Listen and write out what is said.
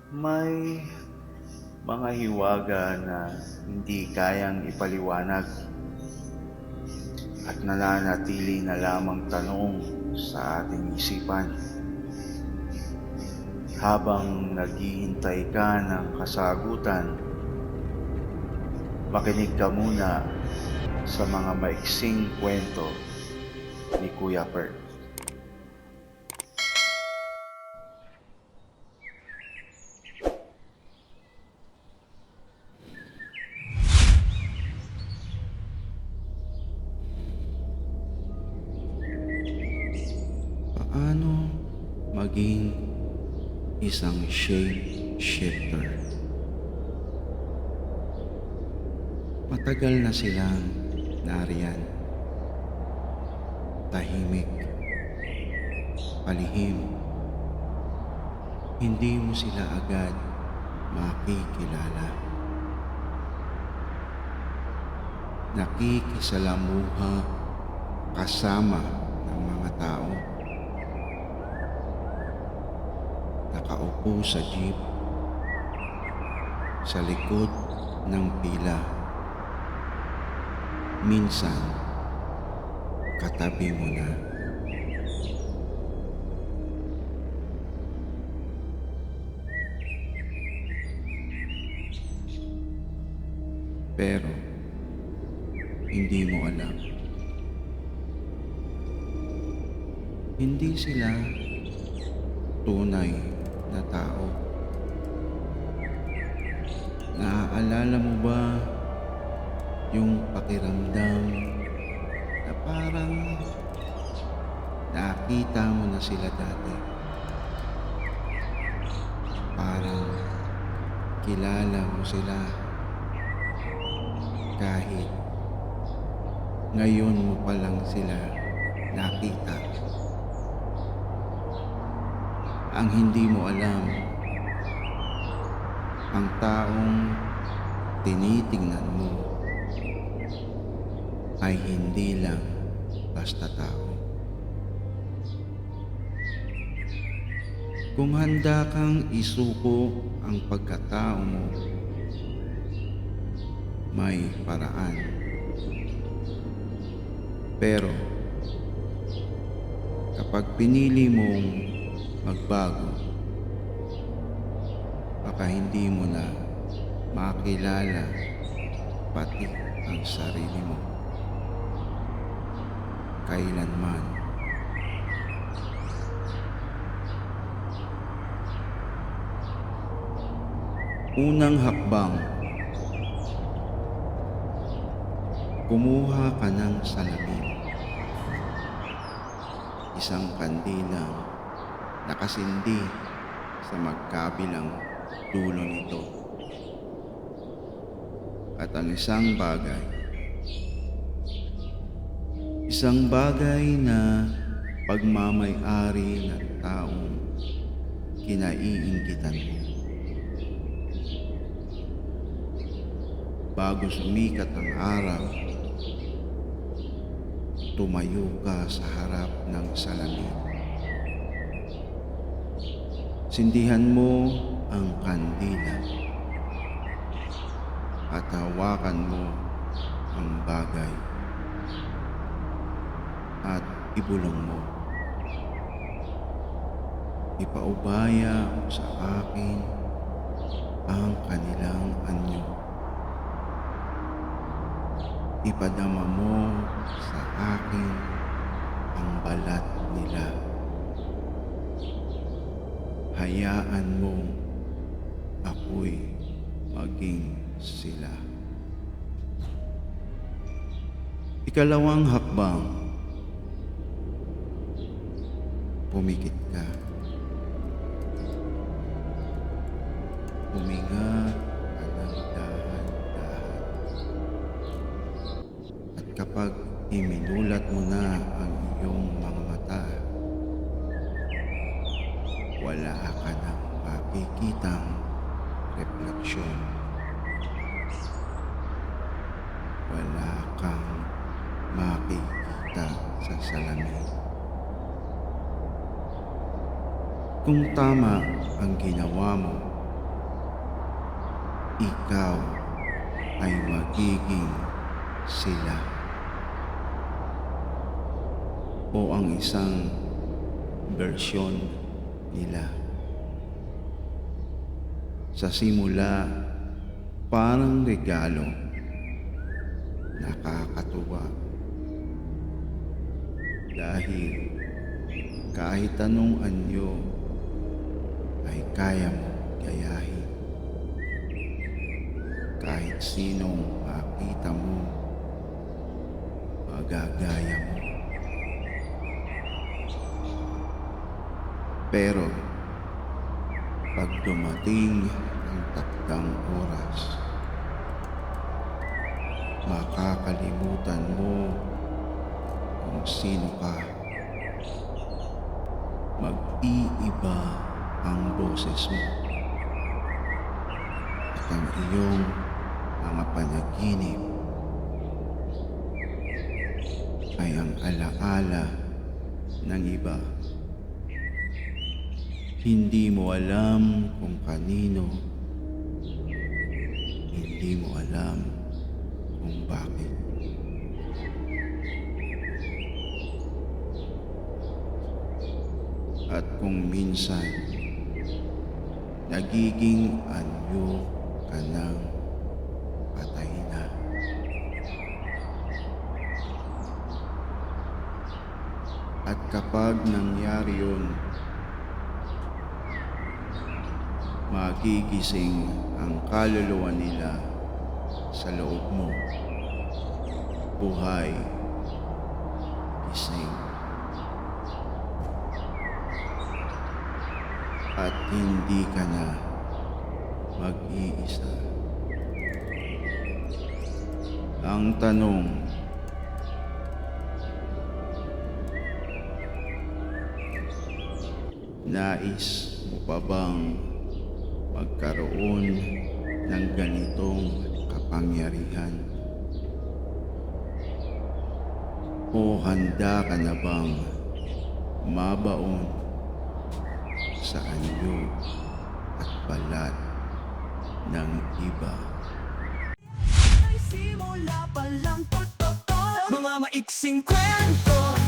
May mga hiwaga na hindi kayang ipaliwanag at nananatili na lamang tanong sa ating isipan. Habang naghihintay ka ng kasagutan, makinig ka muna sa mga maiksing kwento ni Kuya Bert. Paano maging isang shape shifter? Matagal na silang nariyan, tahimik, palihim. Hindi mo sila agad makikilala. Nakikisalamuha kasama ng mga tao. Nakaupo sa jeep, sa likod ng pila. Minsan, katabi mo na. Pero, hindi mo alam. Hindi sila tunay na tao. Naaalala mo ba yung pakiramdam na parang nakita mo na sila dati? Parang kilala mo sila kahit ngayon mo pa lang sila nakita. Ang hindi mo alam, ang taong tinitingnan mo ay hindi lang basta tao. Kung handa kang isuko ang pagkatao mo, may paraan. Pero kapag pinili mong magbago, baka hindi mo na makilala pati ang sarili mo kailanman. Unang hakbang, kumuha ka ng salamin. Isang kandilang nakasindi sa magkabilang dulo nito. At ang isang bagay na pagmamay-ari ng taong kinaiinggitan mo. Bago sumikat ang araw, tumayo ka sa harap ng salamin. Sindihan mo ang kandila at hawakan mo ang bagay at ibulong mo. Ipaubaya mo sa akin ang kanilang anyo. Ipadama mo sa akin ang balat nila. Hayaan mo ako'y maging sila. Ikalawang hakbang, pumikit ka. Huminga ka ng dahan-dahan. At kapag iminulat mo na ang iyong mga mata, wala ka nang makikitang refleksyon. Wala kang makikita sa salamin. Kung tama ang ginawa mo, ikaw ay magiging sila. O ang isang bersyon nila. Sa simula, parang regalo, nakakatuwa. Dahil kahit anong anyo ay kaya mo gayahin. Kahit sinong makita mo, magagaya mo. Pero pag dumating ang takdang oras, makakalimutan mo kung sino ka. Mag-iiba ang boses mo at ang iyong mga panaginip ay ang alaala ng iba. Hindi mo alam kung kanino, hindi mo alam kung bakit. At kung minsan, nagiging anyo ka ng patay na. At kapag nangyari yun, magigising ang kaluluwa nila sa loob mo. Buhay, gising. At hindi ka na mag-iisa. Ang tanong, nais mo pa bang magkaroon ng ganitong kapangyarihan? O handa ka na bang mabaon sa anyo at balat ng iba? Ay simula pa lang totoo, mga maiksing kwento